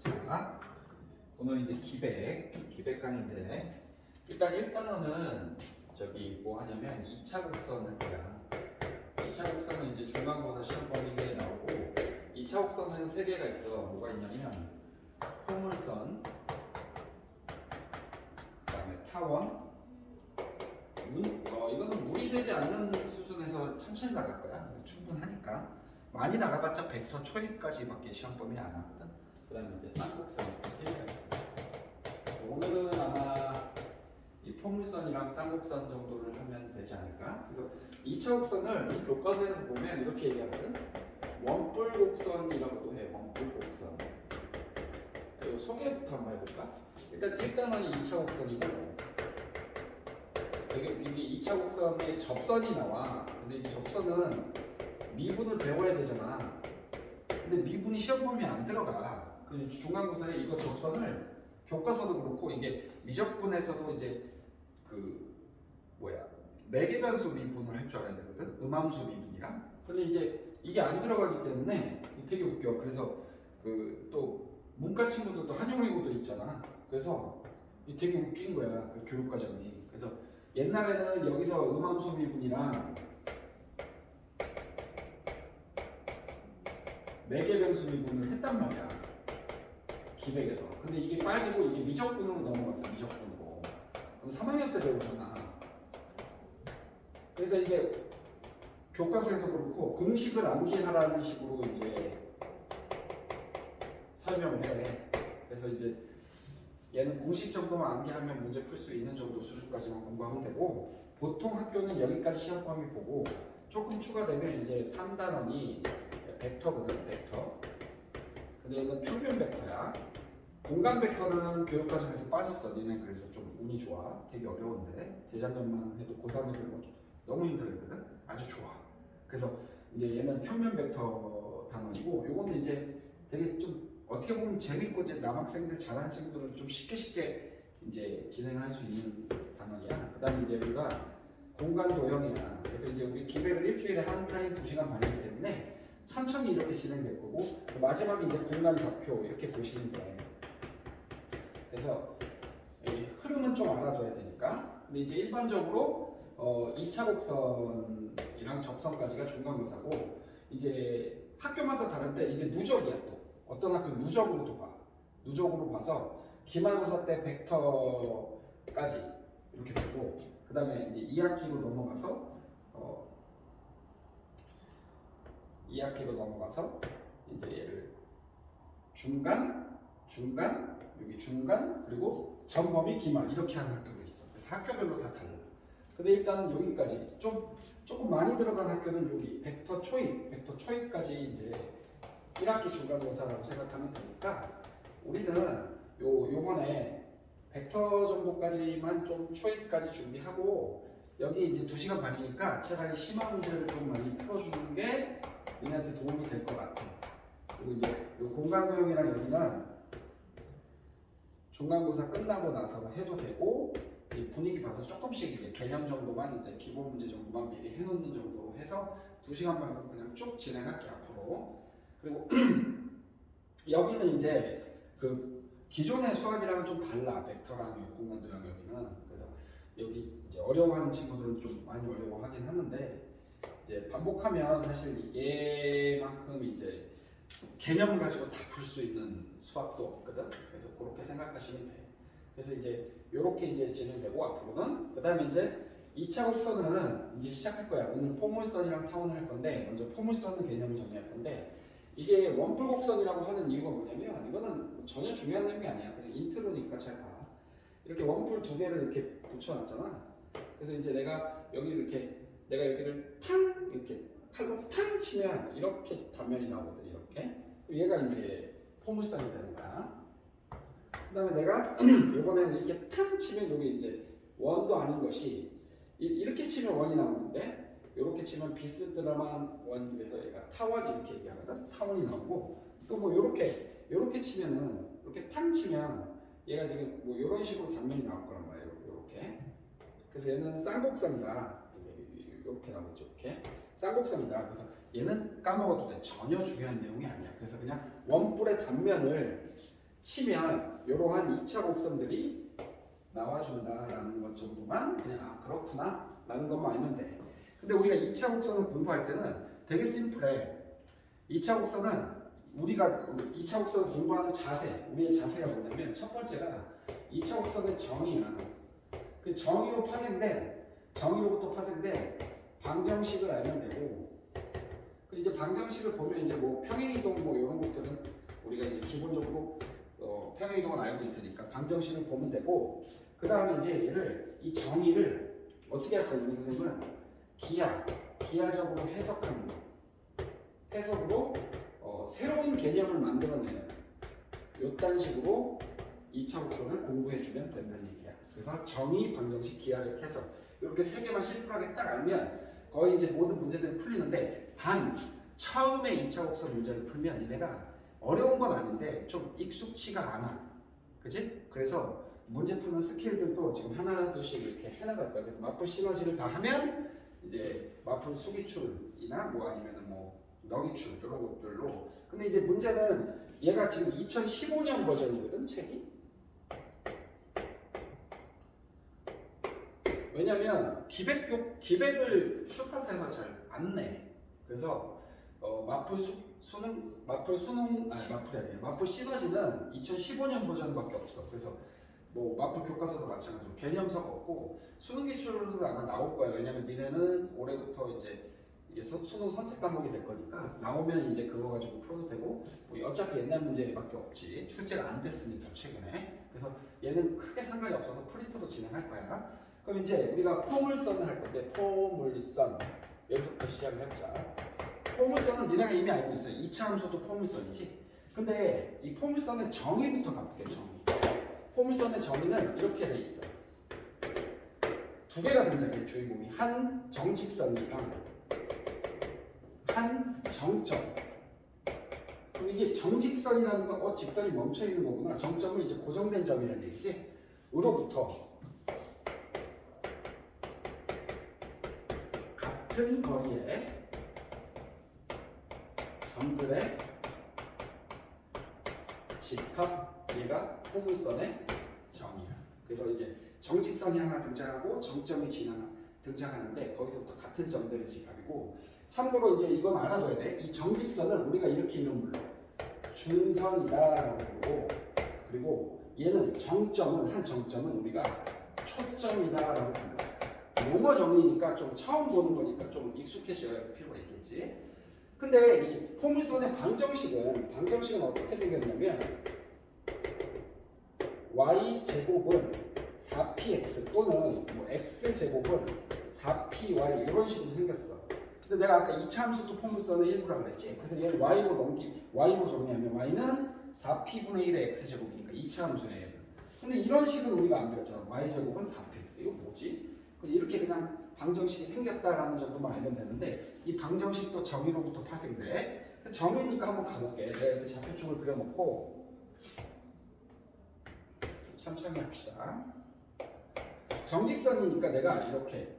자, 오늘 이제 기백 강의인데 일단 1단원은 저기 뭐 하냐면 2차 곡선 할 거야. 2차 곡선은 이제 중간고사 시험 범위에 나오고 2차 곡선은 3개가 있어. 뭐가 있냐면 포물선, 그다음에 타원, 이거는 무리 되지 않는 수준에서 천천히 나갈 거야. 충분하니까. 많이 나가봤자 벡터 초입까지밖에 시험 범위 안 하거든. 그다음에 이제 쌍곡선 이렇게 3개가 있어. 그래서 오늘은 아마 이 포물선이랑 쌍곡선 정도를 하면 되지 않을까? 그래서 2차 곡선을 교과서에서 보면 이렇게 얘기하거든. 원뿔곡선이라고도 해. 원뿔곡선. 이 소개부터 한번 해볼까? 일단 1단원이 2차 곡선이고 되게 웃긴 게 2차 곡선에 접선이 나와. 근데 이 접선은 미분을 배워야 되잖아. 근데 미분이 시험 범위에 안 들어가. 그래서 중간고사에 이거 접선을 교과서도 그렇고 이게 미적분에서도 이제 그 매개변수 미분을 할 줄 알아야 되거든. 음함수 미분이랑. 근데 이제 이게 안 들어가기 때문에 되게 웃겨. 그래서 그 또 문과 친구들도 한용외고도 있잖아. 그래서 되게 웃긴 거야. 그 교육 과정이. 그래서 옛날에는 여기서 음함수 미분이랑 매개변수 미분을 했단 말이야. 기백에서. 근데 이게 빠지고 이게 미적분으로 넘어갔어. 미적분으로. 그럼 3학년 때 배우잖아. 그러니까 이게 교과서에서 그렇고 공식을 암기하라는 식으로 이제 설명을 해. 그래서 이제 얘는 공식 정도만 암기하면 문제 풀 수 있는 정도 수준까지만 공부하면 되고 보통 학교는 여기까지 시험 범위 보고 조금 추가되면 이제 3단원이 벡터거든. 벡터. 근데 이건 평면 벡터야. 공간 벡터는 교육과정에서 빠졌어. 니네 그래서 좀 운이 좋아. 되게 어려운데 재작년만 해도 고3 애들 너무 힘들었거든. 아주 좋아. 그래서 이제 얘는 평면 벡터 단원이고 요거는 이제 되게 좀 어떻게 보면 재밌고 이제 남학생들 잘하는 친구들은 좀 쉽게 이제 진행할 수 있는 단원이야. 그다음에 이제 우리가 공간 도형이야. 그래서 이제 우리 기백을 일주일에 한 타임 2시간 반이기 때문에 천천히 이렇게 진행될 거고 마지막에 이제 공간 좌표 이렇게 보시면 돼. 그래서 이 흐름은 좀 알아둬야 되니까. 근데 이제 일반적으로 2차 곡선이랑 접선까지가 중간고사고 이제 학교마다 다른데 이게 누적이야 또. 어떤 학교는 누적으로도 봐. 누적으로 봐서 기말고사 때 벡터까지 이렇게 보고 그 다음에 이제 2학기로 넘어가서 2학기로 넘어가서 이제 얘를 중간, 여기 중간, 그리고 전범위 기말 이렇게 하는 학교도 있어. 그래서 학교별로 다 달라. 근데 일단은 여기까지 조금 많이 들어간 학교는 여기 벡터 초입까지 이제 1학기 중간고사라고 생각하면 되니까 우리는 요번에 벡터 정도까지만 좀 초입까지 준비하고 여기 이제 2시간 반이니까 차라리 심화 문제를 좀 많이 풀어주는 게 얘네한테 도움이 될 것 같아. 그리고 이제 요 공간 도형이랑 여기는 중간고사 끝나고 나서 해도 되고 이 분위기 봐서 조금씩 이제 개념 정도만 이제 기본 문제 정도만 미리 해놓는 정도로 해서 2시간 반으로 그냥 쭉 진행할게 앞으로. 그리고 여기는 이제 그 기존의 수학이랑은 좀 달라. 벡터랑 공간 도형 여기는. 그래서 여기 이제 어려워하는 친구들은 좀 많이 어려워하긴 하는데 이제 반복하면 사실 얘만큼 이제 개념을 가지고 다 풀 수 있는 수학도 없거든. 그래서 그렇게 생각하시면 돼. 그래서 이제 이렇게 이제 진행되고 앞으로는 그다음에 이제 2차 곡선은 이제 시작할 거야. 오늘 포물선이랑 타원을 할 건데 먼저 포물선은 개념을 정리할 건데 이게 원뿔곡선이라고 하는 이유가 뭐냐면 이거는 전혀 중요한 내용이 아니야. 그냥 인트로니까 잘 봐. 이렇게 원뿔 2개를 이렇게 붙여놨잖아. 그래서 이제 내가 여기를 탕 이렇게 칼로 탕 치면 이렇게 단면이 나오거든. 이렇게. 얘가 이제 포물선이 되는 거야. 그다음에 내가 이번에는 이렇게 탕 치면 여기 이제 원도 아닌 것이 이렇게 치면 원이 나오는데 이렇게 치면 비스드라만 원이 돼서 얘가 타원 이렇게 얘기하거든. 타원이 나오고 또 뭐 이렇게 치면은 이렇게 탕 치면 얘가 지금 뭐 이런 식으로 단면이 나올 거란 말이에요. 이렇게. 그래서 얘는 쌍곡선이다. 이렇게 나오죠. 이렇게 쌍곡선이다. 그래서 얘는 까먹어도 돼. 전혀 중요한 내용이 아니야. 그래서 그냥 원뿔의 단면을 치면 이러한 2차 곡선들이 나와준다라는 것 정도만 그냥 아 그렇구나 라는 것만 알면 돼. 근데 우리가 2차 곡선을 공부할 때는 되게 심플해. 2차 곡선은 우리가 2차 곡선을 공부하는 자세, 우리의 자세가 뭐냐면 첫 번째가 2차 곡선의 정의야. 그 정의로부터 파생된 방정식을 알면 되고, 그 이제 방정식을 보면 이제 뭐 평행이동 뭐 이런 것들은 우리가 이제 기본적으로 평행이동은 알고 있으니까 방정식을 보면 되고, 그 다음에 이제 얘를 이 정의를 어떻게 할 거예요? 이 선생님은 기하적으로 해석하는 거. 해석으로 새로운 개념을 만들어내는 이딴 식으로 2차 곡선을 공부해주면 된다는 얘기야. 그래서 정의, 방정식, 기하적 해석 이렇게 세 개만 심플하게 딱 알면 거의 이제 모든 문제들이 풀리는데, 단 처음에 2차 곡선 문제를 풀면 니네가 어려운 건 아닌데 좀 익숙치가 않아. 그치? 그래서 문제 푸는 스킬들도 지금 하나 둘씩 이렇게 해나갈 거야. 그래서 마풀 시너지를 다 하면 이제 마풀 수기출이나 뭐 아니면은 뭐 너기출 이런 것들로. 근데 이제 문제는 얘가 지금 2015년 버전이거든, 책이. 왜냐면 기백을 출판사에서 잘 안 내. 그래서 마풀 시너지는 2015년 버전밖에 없어. 그래서 뭐 마풀 교과서도 마찬가지로 개념서가 없고 수능 기출도 아마 나올 거야. 왜냐면 니네는 올해부터 이제 이게 수능 선택 과목이 될 거니까 나오면 이제 그거 가지고 풀어도 되고, 뭐 어차피 옛날 문제밖에 없지. 출제가 안 됐으니까 최근에. 그래서 얘는 크게 상관이 없어서 프린트도 진행할 거야. 그럼 이제 우리가 포물선을 할 건데, 포물선 여기서부터 시작을 해보자. 포물선은 니네가 이미 알고 있어요. 2차 함수도 포물선이지. 근데 이 포물선의 정의부터 가볼게. 정의. 포물선의 정의는 이렇게 돼 있어. 두 개가 등장해. 주인공이 한 정직선이랑 한 정점. 그럼 이게 정직선이라는 건 직선이 멈춰 있는 거구나. 정점은 이제 고정된 점이라는 얘기지. 으로부터 같은 거리의 점들의 집합, 얘가 포물선의 정의야. 그래서 이제 정직선이 하나 등장하고 정점이 등장하는데 거기서부터 같은 점들의 집합이고, 참고로 이제 이건 알아둬야 돼. 이 정직선을 우리가 이렇게 이름 불러. 준선이다라고 부르고, 그리고 얘는 한 정점은 우리가 초점이다라고 불러. 용어 정의니까 좀 처음 보는 거니까 좀 익숙해져야 필요가 있겠지. 근데 이 포물선의 방정식은 어떻게 생겼냐면 y제곱은 4px 또는 뭐 x제곱은 4py 이런 식으로 생겼어. 근데 내가 아까 2차 함수도 포물선의 일부라고 그랬지. 그래서 얘를 y로 정리하면 y는 4p분의 1의 x제곱이니까 2차 함수예요. 근데 이런 식으로 우리가 안 배웠잖아. y제곱은 4px. 이거 뭐지? 이렇게 그냥 방정식이 생겼다라는 정도만 알면 되는데, 이 방정식도 정의로부터 파생돼. 정의니까 한번 가볼게. 내가 이렇게 좌표축을 그려놓고 천천히 합시다. 정직선이니까 내가 이렇게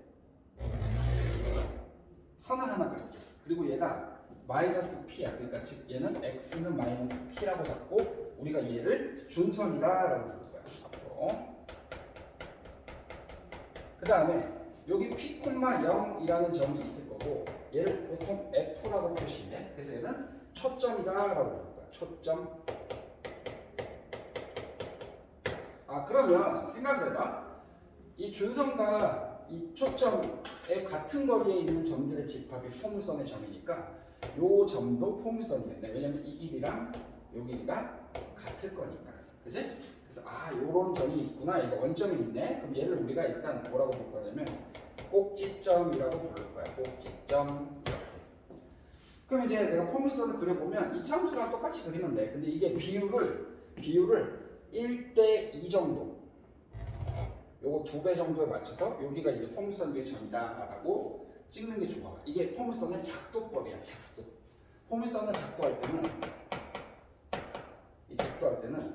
선을 하나 그릴게. 그리고 얘가 마이너스 p야. 그러니까 즉 얘는 x는 마이너스 p라고 잡고 우리가 얘를 준선이다라고 부를 거야. 앞으로. 그 다음에 여기 p,0이라는 점이 있을 거고, 얘를 보통 f라고 표시해. 그래서 얘는 초점이다라고 부를 거야. 초점. 그러면 생각을 해봐. 이 준선과 이 초점의 같은 거리에 있는 점들의 집합이 포물선의 점이니까 요 점도 포물선이겠네. 왜냐면 이 길이랑 요 길이가 같을 거니까. 그치? 그래서 요런 점이 있구나. 이거 원점이 있네. 그럼 얘를 우리가 일단 뭐라고 볼 거냐면 꼭지점이라고 부를 거야. 꼭지점. 이렇게. 그럼 이제 내가 포물선을 그려보면 이 참수랑 똑같이 그리면 돼. 근데 이게 비율을 1대2 정도, 요거 2배 정도에 맞춰서 여기가 이제 포물선 위의 점이다라고 찍는 게 좋아. 이게 포물선의 작도법이야. 작도. 포물선을 작도할 때는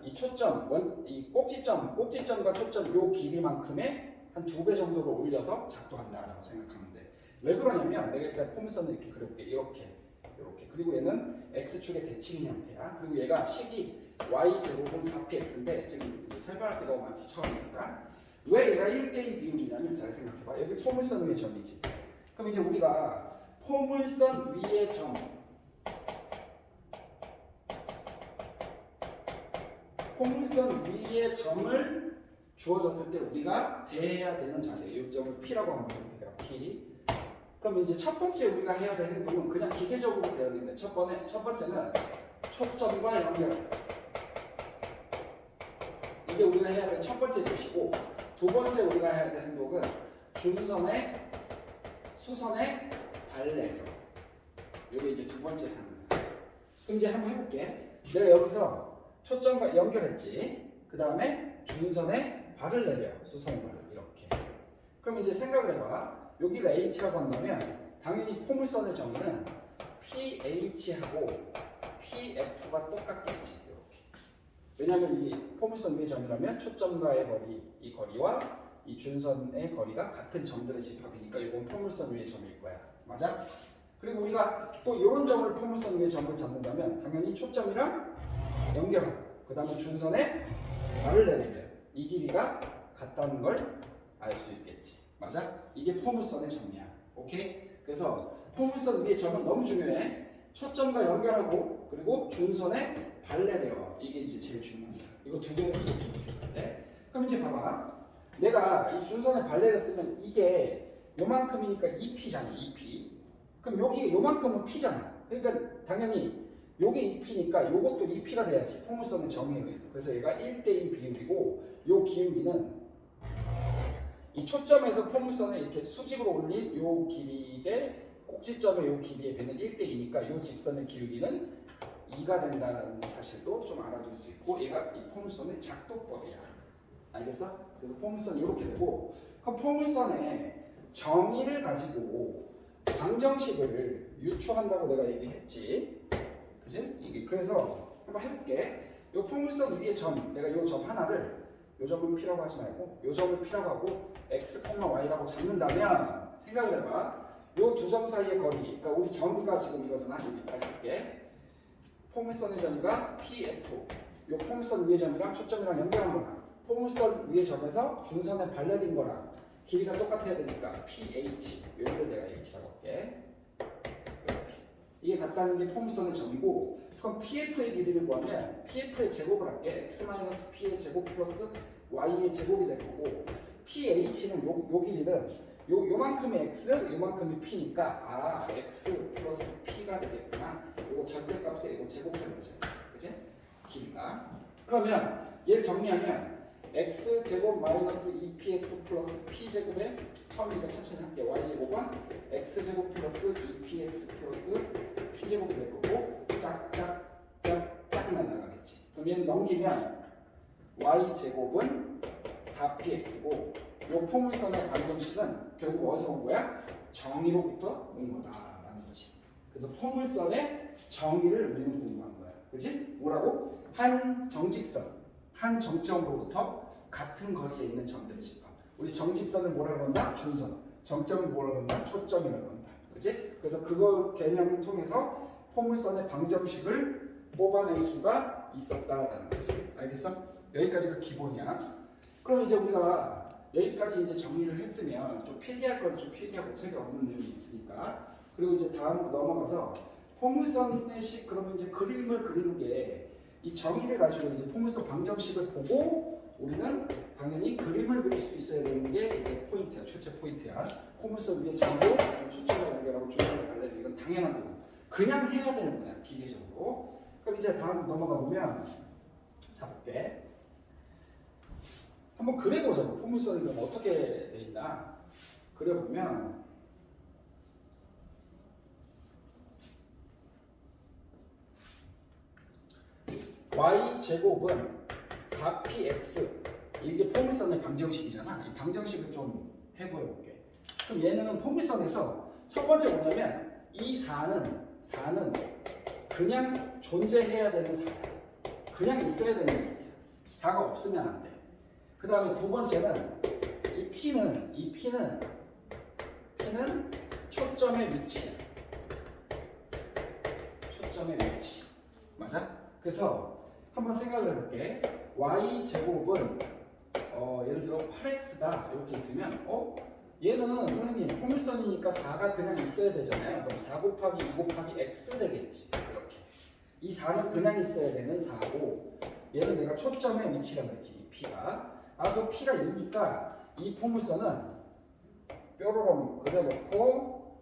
이 초점, 이 꼭지점과 초점 요 길이만큼의 한 2배 정도로 올려서 작도한다라고 생각하면 돼. 왜 그러냐면 내가 일단 포물선을 이렇게 그려볼게. 이렇게. 그리고 얘는 x축의 대칭인 형태야. 그리고 얘가 식이 y제곱은 4px인데 지금 설명할 게 너무 많지 처음이니까. 왜 얘가 1대2 비율이냐면 잘 생각해봐. 여기 포물선 위의 점이지. 그럼 이제 우리가 포물선 위의 점, 포물선 위의 점을 주어졌을 때 우리가 대해야 되는 자세, 이 점을 P라고 하면 됩니다. P. 그럼 이제 첫 번째 우리가 해야 될 행동은 그냥 기계적으로 되어있는데 첫 번째는 초점과 연결. 이게 우리가 해야 될 첫 번째 제시고, 두 번째 우리가 해야 될 행동은 준선의 수선의 발레려. 이게 이제 두 번째 행동. 그럼 이제 한번 해볼게. 내가 여기서 초점과 연결했지. 그 다음에 준선의 발을 내려. 수선의 발을 이렇게. 그럼 이제 생각을 해봐. 여기를 H라고 한다면 당연히 포물선의 정의는 PH하고 PF가 똑같겠지. 이렇게. 왜냐하면 이 포물선 위의 점이라면 초점과의 거리, 이 거리와 이 준선의 거리가 같은 점들의 집합이니까 이건 포물선 위의 점일 거야. 맞아? 그리고 우리가 또 이런 점을 포물선 위의 점을 잡는다면 당연히 초점이랑 연결하고 그 다음에 준선에 발을 내리면 이 길이가 같다는 걸 알 수 있겠지. 맞아? 이게 포물선의 점이야. 오케이? 그래서 포물선 위의 점은 너무 중요해. 초점과 연결하고 그리고 준선에 발 내려. 이게 이제 제일 중요한 거야. 이거 두 개는 기억해야 돼. 그럼 이제 봐봐. 내가 이 준선에 발 내렸으면 이게 요만큼이니까 2p잖아. 2p. 그럼 여기 요만큼은 p잖아. 그러니까 당연히 요게 2p니까 요것도 2p가 돼야지. 포물선의 정의에 의해서. 그래서 얘가 1대2 비율이고 요 기울기는 이 초점에서 포물선에 이렇게 수직으로 올린 요 길이 대 꼭지점의 요 길이에 비는 1대2니까 요 직선의 기울기는 2가 된다는 사실도 좀 알아둘 수 있고 얘가 이 포물선의 작도법이야. 알겠어? 그래서 포물선이 이렇게 되고 그럼 포물선의 정의를 가지고 방정식을 유추한다고 내가 얘기했지. 그지? 이게 그래서 한번 해볼게. 요 포물선 위의 점, 내가 요 점 하나를 요 점을 P라고 하지 말고 요 점을 P라고 하고 X, Y라고 잡는다면 생각을 해봐. 요 두 점 사이의 거리, 그러니까 우리 점과 지금 이거잖아. 여기 다 쓸게. 포물선의 점과 PF. 요 포물선 위의 점이랑 초점이랑 연결한 거랑 포물선 위의 점에서 준선에 발레린 거랑 길이가 똑같아야 되니까 PH. 요걸 내가 H라고 할게. 이렇게. 이게 같다는 게 포물선의 점이고 그럼 PF의 길이를 구하면 PF의 제곱을 할게. X-P의 제곱 플러스 Y의 제곱이 될 거고 PH는 요 길이는 요만큼의 X, 요만큼의 P니까 X 플러스 P가 되겠구나. 요거 절대값에 이거 제곱하는 거죠. 그치? 길이가. 그러면 얘를 정리하면 X 제곱 마이너스 2PX 플러스 P제곱에 처음이니까 천천히 할게. Y제곱은 X 제곱 플러스 2PX 플러스 P제곱이 될 거고 짝짝짝짝 날라가겠지. 그럼 얘는 넘기면 Y제곱은 4PX고 요 포물선의 방정식은 결국 어디서 온 거야? 정의로부터 온 거다라는 거지. 그래서 포물선의 정의를 우리는 공부한 거야. 그치? 뭐라고? 한 정직선, 한 정점으로부터 같은 거리에 있는 점들의 집합. 우리 정직선을 뭐라고 한다? 준선. 정점을 뭐라고 한다? 초점이라고 한다. 그치? 그래서 그거 개념을 통해서 포물선의 방정식을 뽑아낼 수가 있었다라는 거지. 알겠어? 여기까지가 기본이야. 그럼 이제 우리가 여기까지 이제 정리를 했으면 좀 필기할 건 좀 필기하고 책에 없는 내용이 있으니까 그리고 이제 다음으로 넘어가서 포물선의 식 그러면 이제 그림을 그리는 게 이 정의를 가지고 이제 포물선 방정식을 보고 우리는 당연히 그림을 그릴 수 있어야 되는 게 이게 포인트야. 출제 포인트야. 포물선 위에 점도 초점을 연결하고 중점을 발레는 이건 당연한 거고 그냥 해야 되는 거야. 기계적으로. 그럼 이제 다음으로 넘어가 보면 자 볼게. 한번 그려보자고. 포물선이 그럼 어떻게 돼 있나 그려보면 Y제곱은 4px 이게 포물선의 방정식이잖아. 이 방정식을 좀 해보여볼게. 그럼 얘는 포물선에서 첫 번째 뭐냐면 이 4는 그냥 존재해야 되는 4야. 그냥 있어야 되는 거야. 4가 없으면 안 돼. 그 다음에 두 번째는 이 P는 초점의 위치야. 초점의 위치. 맞아? 그래서 한번 생각을 해볼게. y 제곱은 예를 들어 8x다 이렇게 있으면 얘는 선생님 포물선이니까 4가 그냥 있어야 되잖아요. 그럼 4 곱하기 2 곱하기 x 되겠지. 이렇게. 이 4는 그냥 있어야 되는 4고 얘는 내가 초점의 위치라고 했지. P가. 그럼 P가 2니까 이 포물선은 뾰로롱 그려놓고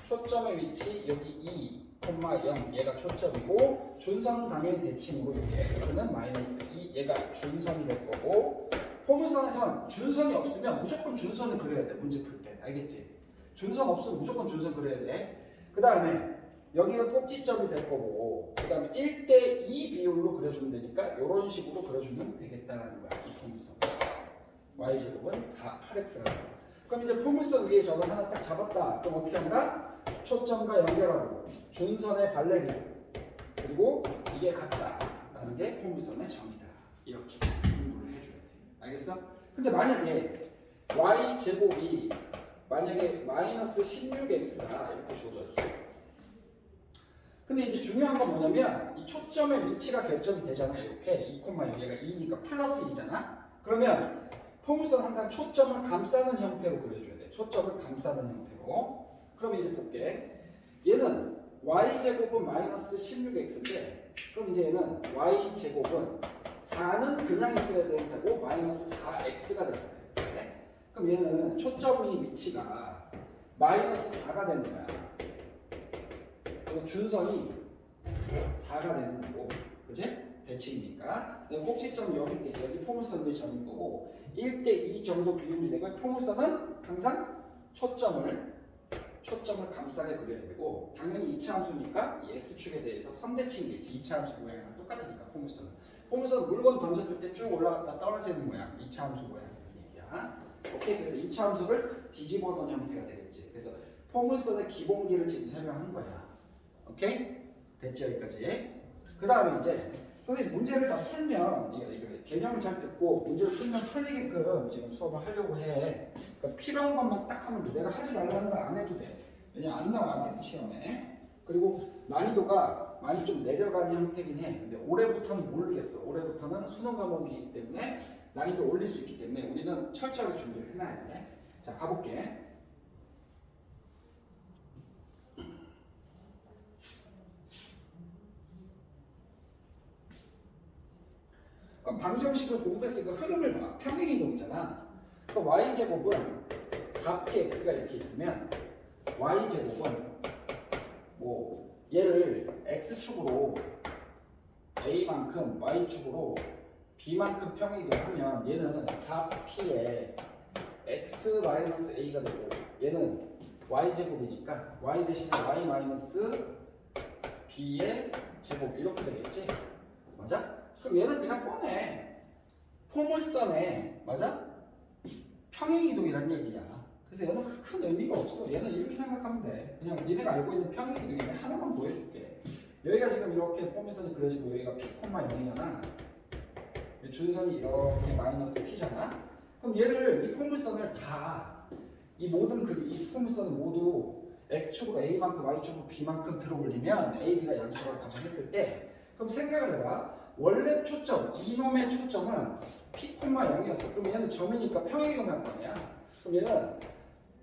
초점의 위치 여기 2, 0 얘가 초점이고 준선은 당연히 대칭으로 여기 x는 마이너스 2 얘가 준선이 될 거고 포물선에선 준선이 없으면 무조건 준선을 그려야 돼. 문제 풀 때. 알겠지? 준선 없으면 무조건 준선 그려야 돼. 그 다음에 여기가 꼭지점이 될 거고 그 다음에 1대2 비율로 그려주면 되니까 이런 식으로 그려주면 되겠다라는 거야. 이 포물선. y제곱은 8x라는 거야. 그럼 이제 포물선 위에 저걸 하나 딱 잡았다. 그럼 어떻게 한다? 초점과 연결하고 준선의 발레리고 그리고 이게 같다라는 게 포물선의 정의다. 이렇게 공부를 해줘야 돼. 알겠어? 근데 만약에 y제곱이 만약에 마이너스 16x가 이렇게 주어져 있어. 근데 이제 중요한 건 뭐냐면 이 초점의 위치가 결정이 되잖아. 이렇게 2,0 얘가 2니까 플러스 2잖아. 그러면 포물선 항상 초점을 감싸는 형태로 그려줘야 돼. 초점을 감싸는 형태로. 그럼 이제 볼게. 얘는 y제곱은 마이너스 16x인데 그럼 이제 얘는 y제곱은 4는 그냥 있어야 되는 사고 마이너스 4x가 되잖아요. 이렇게. 그럼 얘는 초점의 위치가 마이너스 4가 되는 거야. 그리고 준선이 4가 되는 거고, 그지? 대칭이니까. 꼭지점 여기 있겠지. 여기 포물선의 점인 거고, 1대2 정도 비율이 되고, 포물선은 항상 초점을 감싸게 그려야 되고, 당연히 2차 함수니까 이 x축에 대해서 선대칭이겠지. 2차 함수 모양이랑 똑같으니까 포물선은. 포물선은 물건 던졌을 때 쭉 올라갔다 떨어지는 모양, 2차 함수 모양이라는 얘기야. 오케이, 그래서 2차 함수를 뒤집어 놓은 형태가 되겠지. 그래서 포물선의 기본기를 지금 설명한 거야. 오케이? 됐지 여기까지. 그 다음에 이제 선생님 문제를 다 풀면 이거 개념을 잘 듣고 문제를 풀면 풀리게끔 지금 수업을 하려고 해. 그러니까 필요한 것만 딱 하면 돼. 내가 하지 말라는 거 안 해도 돼. 왜냐면 안 나와 시험에. 그리고 난이도가 많이 좀 내려가는 형태긴 해. 근데 올해부터는 모르겠어. 올해부터는 수능 과목이기 때문에 난이도 올릴 수 있기 때문에 우리는 철저하게 준비를 해놔야 돼. 자, 가볼게. 그럼 방정식을 공부했으니까 흐름을 봐. 평행이동이잖아. 그럼 y제곱은 4px가 이렇게 있으면 y제곱은 뭐 얘를 x축으로 a만큼 y축으로 b만큼 평행이동하면 얘는 4p에 x-a가 되고 얘는 y제곱이니까 y 대신에 y-b의 제곱 이렇게 되겠지? 맞아? 그럼 얘는 그냥 뻔해. 포물선에 맞아? 평행이동이란 얘기야. 그래서 얘는 큰 의미가 없어. 얘는 이렇게 생각하면 돼. 그냥 니네가 알고 있는 평행이동인데 하나만 보여줄게. 여기가 지금 이렇게 포물선이 그려지고 여기가 p, 0이잖아. 준선이 이렇게 마이너스 p잖아. 그럼 얘를 이 포물선을 다 이 모든 이 포물선을 모두 x축으로 a만큼 y축으로 b만큼 들어 올리면 a, b가 양수라고 가정했을 때 그럼 생각을 해봐. 원래 초점, 이놈의 초점은 p, 0이었어. 그럼 얘는 점이니까 평행이동할 거 아니야. 그럼 얘는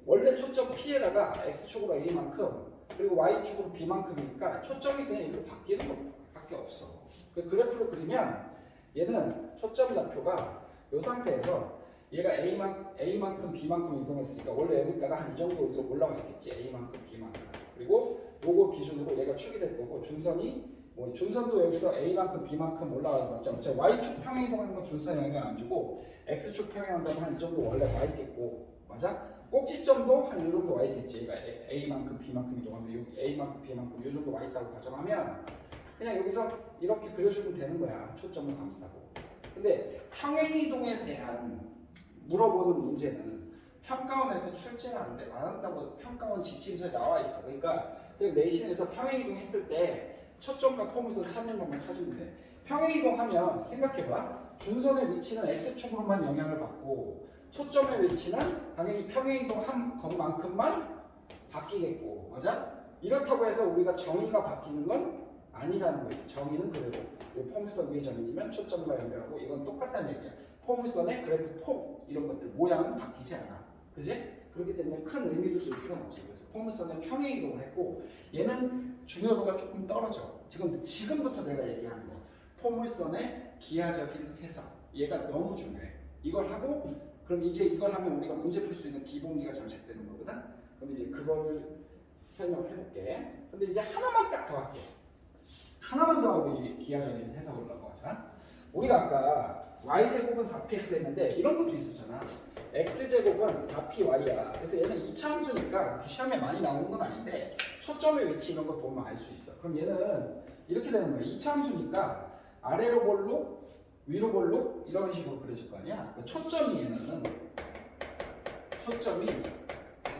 원래 초점 p에다가 x축으로 a만큼 그리고 y축으로 b만큼이니까 초점이 그냥 이렇게 바뀌는 것밖에 없어. 그 그래프로 그리면 얘는 초점 좌표가 이 상태에서 얘가 a만큼 b만큼 이동했으니까 원래 여기다가 한 이 정도 올라와 있겠지. a만큼 b만큼. 그리고 요거 기준으로 얘가 축이 될 거고 준선이 뭐 준선도 여기서 a만큼 b만큼 올라가는 거죠. 어차피 y축 평행이동하는 건 준선에 영향 안 주고 x축 평행한다면 한 이 정도 원래 와 있겠고 맞아? 꼭지점도 한 이 정도 와 있겠지. 얘가 a만큼 b만큼 이동하면 요 a만큼 b만큼 이 정도 와 있다고 가정하면 그냥 여기서 이렇게 그려주면 되는 거야. 초점을 감싸고. 근데 평행이동에 대한 물어보는 문제는 평가원에서 출제를 안 한다고 평가원 지침서에 나와 있어. 그러니까 내신에서 평행이동 했을 때 초점과 포물선 찾는 것만 찾으면 돼. 평행이동하면 생각해봐. 준선의 위치는 x축으로만 영향을 받고 초점의 위치는 당연히 평행이동한 것만큼만 바뀌겠고 맞아? 이렇다고 해서 우리가 정의가 바뀌는 건 아니라는 거지. 정의는 그대로 이 포물선 위의 정의면 초점과 연결하고 이건 똑같다는 얘기야. 포물선의 그래프 폼 이런 것들 모양은 바뀌지 않아. 그지? 그렇기 때문에 큰 의미를 줄 필요는 없어. 그래서 포물선은 평행 이동을 했고 얘는 중요도가 조금 떨어져. 지금부터 내가 얘기한 거. 포물선의 기하적인 해석. 얘가 너무 중요해. 이걸 하고 그럼 이제 이걸 하면 우리가 문제 풀 수 있는 기본기가 장착되는 거거든. 그럼 이제 그거를 설명을 해볼게. 근데 이제 하나만 딱 더 할게. 하나만 더 하고 이 기하적인 해석을 넘어가자. 우리가 아까 y제곱은 4px 했는데 이런 것도 있었잖아. x제곱은 4py야. 그래서 얘는 이차함수니까 시험에 많이 나오는 건 아닌데 초점의 위치 이런 거 보면 알 수 있어. 그럼 얘는 이렇게 되는 거야. 이차함수니까 아래로 볼록 위로 볼록 이런 식으로 그려질 거 아니야. 그러니까 초점이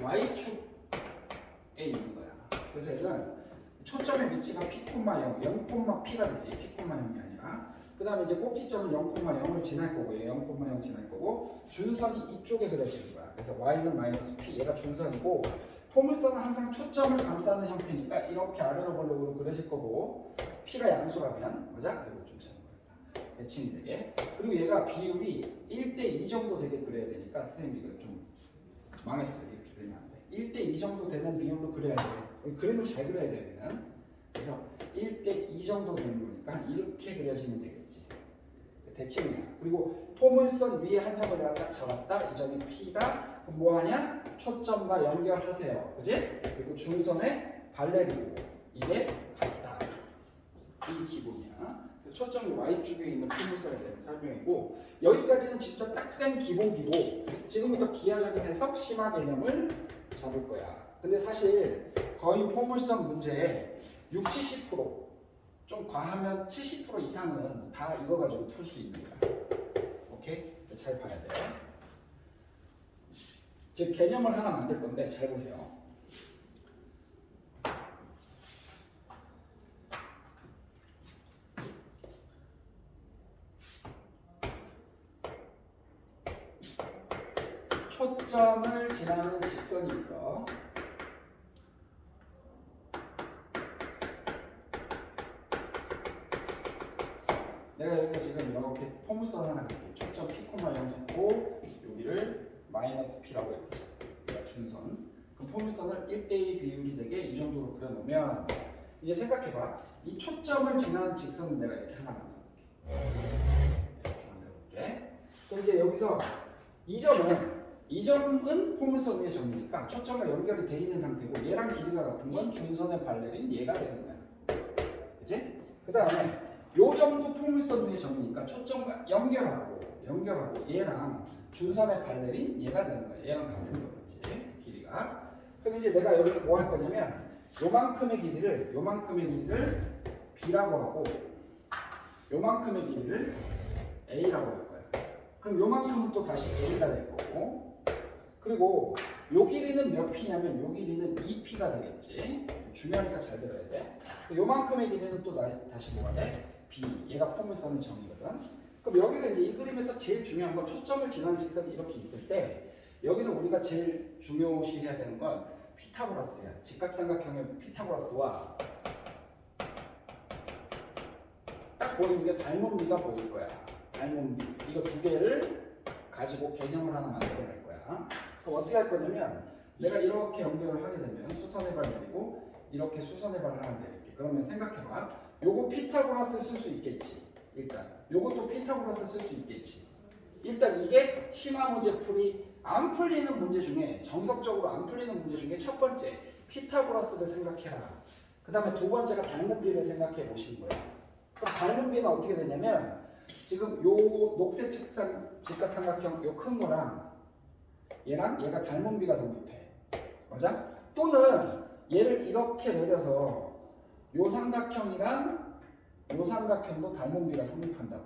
y축에 있는 거야. 그래서 얘는 초점의 위치가 p, 0, 0,p가 되지. p, 0이 아니라. 그 다음에 이제 꼭지점은 0,0을 지날 거고, 0,0 지날 거고, 준선이 이쪽에 그려지는 거야. 그래서 y는 마이너스 p, 얘가 준선이고, 포물선은 항상 초점을 감싸는 형태니까 이렇게 아래로 볼록으로 그려질 거고, p가 양수라면, 맞아? 이거 좀 잘못 그렸다. 대칭이 되게. 그리고 얘가 비율이 1대2 정도 되게 그려야 되니까, 선생님 이거 좀 망했어. 이렇게 그리면 안 돼. 1대2 정도 되는 비율로 그려야 돼. 그림을 잘 그려야 돼, 얘는. 그래서 1대2 정도 되는 거니까 이렇게 그려지면 되겠지. 대칭이야. 그리고 포물선 위에 한 점을 내가 딱 잡았다. 이 점이 P다. 그럼 뭐 하냐? 초점과 연결하세요. 그지? 그리고 중선의 발레리고 이게 같다. 이 기본이야. 그래서 초점이 Y축에 있는 포물선에 대한 설명이고 여기까지는 진짜 딱 센 기본기고 지금부터 기하적인 해석 심화 개념을 잡을 거야. 근데 사실 거의 포물선 문제에 60~70%좀 과하면 70% 이상은 다 이거 가지고 풀 수 있는 거야. 오케이? 잘 봐야 돼. 즉 개념을 하나 만들 건데 잘 보세요. 초점을 지나는 직선이 있어. 내가 여기서 지금 이렇게 포물선 하나 그릴게. 초점 P, 0 잡고 여기를 마이너스 P라고 이렇게 잡고 준선. 그럼 포물선을 1대2 비율이 되게 이 정도로 그려놓으면 이제 생각해봐. 이 초점을 지나는 직선은 내가 이렇게 하나 만들어볼게. 이렇게 만들어볼게. 그럼 이제 여기서 이 점은 포물선 위의 점이니까 초점과 연결이 돼 있는 상태고 얘랑 길이가 같은 건 준선의 발레린 얘가 되는 거야. 그치? 그 다음에 요 점도 포물선 위의 점이니까 초점과 연결하고 얘랑 준선의 발레린 얘가 되는 거야. 얘랑 같은 거겠지. 길이가. 그럼 이제 내가 여기서 뭐 할 거냐면 요만큼의 길이를 B라고 하고 요만큼의 길이를 A라고 할 거야. 그럼 요만큼은 또 다시 A가 될 거고 그리고 요 길이는 몇 P냐면 요 길이는 2P가 되겠지. 중요하니까 잘 들어야 돼. 요만큼의 길이는 또 다시 뭐가 돼? B. 얘가 포물선의 정의거든. 그럼 여기서 이제 이 그림에서 제일 중요한 건 초점을 지나는 직선이 이렇게 있을 때 여기서 우리가 제일 중요시해야 되는 건 피타고라스야. 직각삼각형의 피타고라스와 딱 보이는 게 닮은비가 보일 거야. 닮은비. 이거 두 개를 가지고 개념을 하나 만들어낼 거야. 그럼 어떻게 할 거냐면 내가 이렇게 연결을 하게 되면 수선의 발 내리고 이렇게 수선의 발을 하나 내릴게. 그러면 생각해봐. 요거 피타고라스 쓸 수 있겠지. 일단 요것도 피타고라스 쓸 수 있겠지. 일단 이게 심화 문제 풀이 안 풀리는 문제 중에 정석적으로 안 풀리는 문제 중에 첫 번째 피타고라스를 생각해라. 그 다음에 두 번째가 닮은비를 생각해 보시는 거야. 그럼 닮은비는 어떻게 되냐면 지금 요 녹색 직각삼각형 요 큰 거랑 얘랑 얘가 닮은비가 성립해. 맞아? 또는 얘를 이렇게 내려서 요 삼각형이랑 요 삼각형도 닮은비가 성립한다고.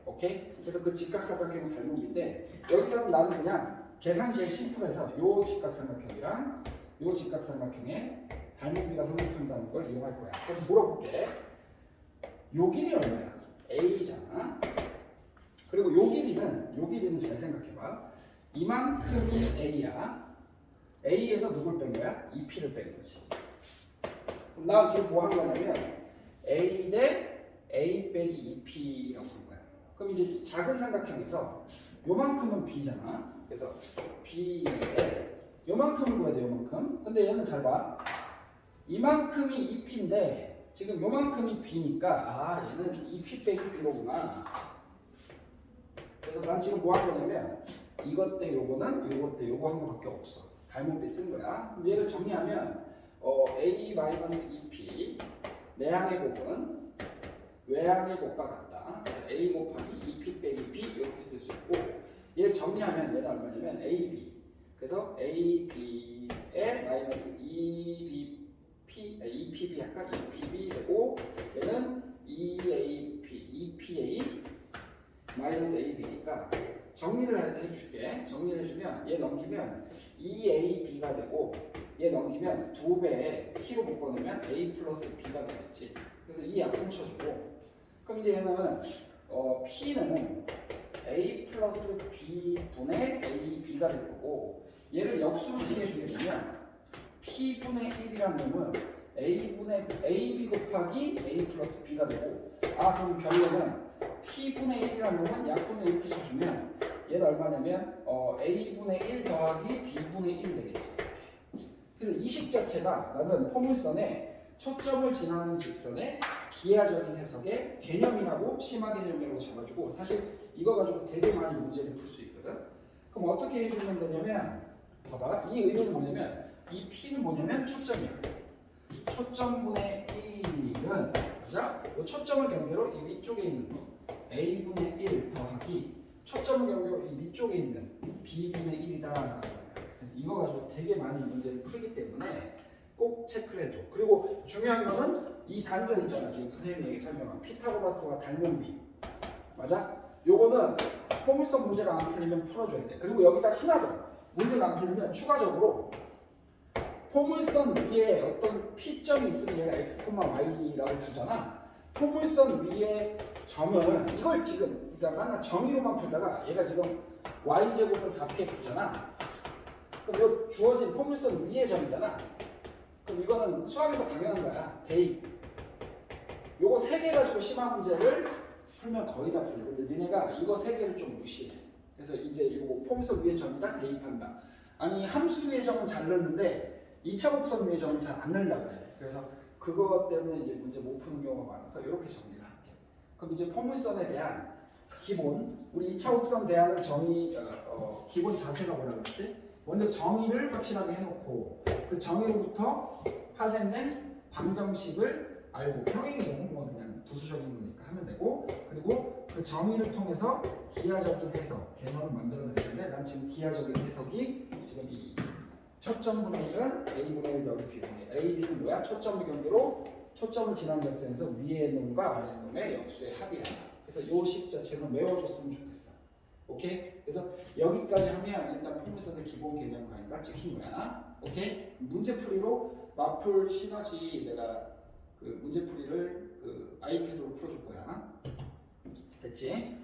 오케이? 그래서 그 직각삼각형은 닮은비인데 여기서는 나는 그냥 계산이 제일 심플해서 요 직각삼각형이랑 요 직각삼각형에 닮은비가 성립한다는 걸 이용할 거야. 그래서 물어볼게. 요 길이 얼마야? A잖아. 그리고 요 길이는 잘 생각해봐. 이만큼이 A야. A에서 누굴 뺀 거야? 2P를 뺀 거지. 그럼 나 지금 뭐 한 거냐면 A 대 A 빼기 2P라고 한 거야. 그럼 이제 작은 삼각형에서 요만큼은 B잖아. 그래서 B인데 요만큼을 구해야 돼, 요만큼. 근데 얘는 잘 봐. 이만큼이 2P인데 지금 요만큼이 B니까 아 얘는 2P 빼기 B로구나. 그래서 난 지금 뭐 할 거냐면 이것 대 요거는 요것 대 요거 한 거밖에 없어. 닮은빛 쓴 거야. 그럼 얘를 정리하면 A-2P 내항의 곱은 외항의 곱과 같다. 그래서 A 곱하기 2P 빼기 B 이렇게 쓸 수 있고 얘를 정리하면 얘는 얼마냐면 AB 그래서 AB의 마이너스 2PB 할까? 2PB 되고 얘는 2PA 마이너스 AB니까 정리를 해줄게. 정리를 해주면 얘 넘기면 2AB가 되고 얘 넘기면 2배에 P로 묶어놓으면 A 플러스 B가 되겠지. 그래서 이 약분 쳐주고 그럼 이제 얘는 P는 A 플러스 B분의 AB가 될 거고 얘를 역수로 칭해주게 되면 P분의 1이라는 놈은 A분의 AB 곱하기 A 플러스 B가 되고 그럼 결론은 P분의 1이라는 놈은 약분을 이렇게 쳐주면 얘는 얼마냐면 A분의 1 더하기 B분의 1 되겠지. 그래서 이 식 자체가 나는 포물선에 초점을 지나는 직선의 기하적인 해석의 개념이라고 심화 개념이라고 잡아주고 사실 이거 가지고 되게 많이 문제를 풀 수 있거든. 그럼 어떻게 해주면 되냐면 봐봐 이 의미는 뭐냐면 이 P는 뭐냐면 초점이야. 초점분의 1은 맞아? 이 초점을 경계로 이 위쪽에 있는 거 A분의 1 더하기 초점을 경계로 이 위쪽에 있는 B분의 1이다. 이거 가지고 되게 많이 문제를 풀기 때문에 꼭 체크를 해줘. 그리고 중요한 거는 이 단선 있잖아. 지금 선생님이 설명한 피타고라스와 닮은 비. 맞아? 요거는 포물선 문제가 안 풀리면 풀어줘야 돼. 그리고 여기다 하나 더. 문제가 안 풀리면 추가적으로 포물선 위에 어떤 P점이 있으면 얘가 X, Y라고 주잖아. 포물선 위에 점은 이걸 지금 그러니까 맨날 정의로만 풀다가 얘가 지금 Y제곱은 4PX잖아. 그럼 이거 주어진 포물선 위의 점이잖아. 그럼 이거는 수학에서 당연한 거야. 대입. 요거 3개 가지고 심화 문제를 풀면 거의 다 풀려. 근데 니네가 이거 3개를 좀 무시해. 그래서 이제 이거 포물선 위의 점이다 대입한다. 아니 함수 위의 점은 잘 넣는데 2차 곡선 위의 점은 잘 안 넣으려고 그래. 그래서 그것 때문에 이제 문제 못 푸는 경우가 많아서 이렇게 정리를 할게. 그럼 이제 포물선에 대한 기본 우리 2차 곡선 대하는 정의 기본 자세가 뭐라고 그랬지? 먼저 정의를 확실하게 해놓고 그 정의로부터 파생된 방정식을 알고 평행의 경우 뭐 그냥 부수적인 거니까 하면 되고 그리고 그 정의를 통해서 기하적인 해석 개념을 만들어내는데 난 지금 기하적인 해석이 지금 이 초점분의 1은 A분의 1 더하기 B분의 1 A, B는 뭐야? 초점의 경계로 초점을 지나는 역선에서 위의 놈과 아래 놈의 역수의 합이야. 그래서 요 식 자체는 외워줬으면 좋겠어. 오케이? 그래서 여기까지 하면 일단 포물선의 기본 개념 강의가 찍힌 거야. 오케이? 문제풀이로 마풀 시너지 내가 그 문제풀이를 그 아이패드로 풀어줄 거야. 됐지?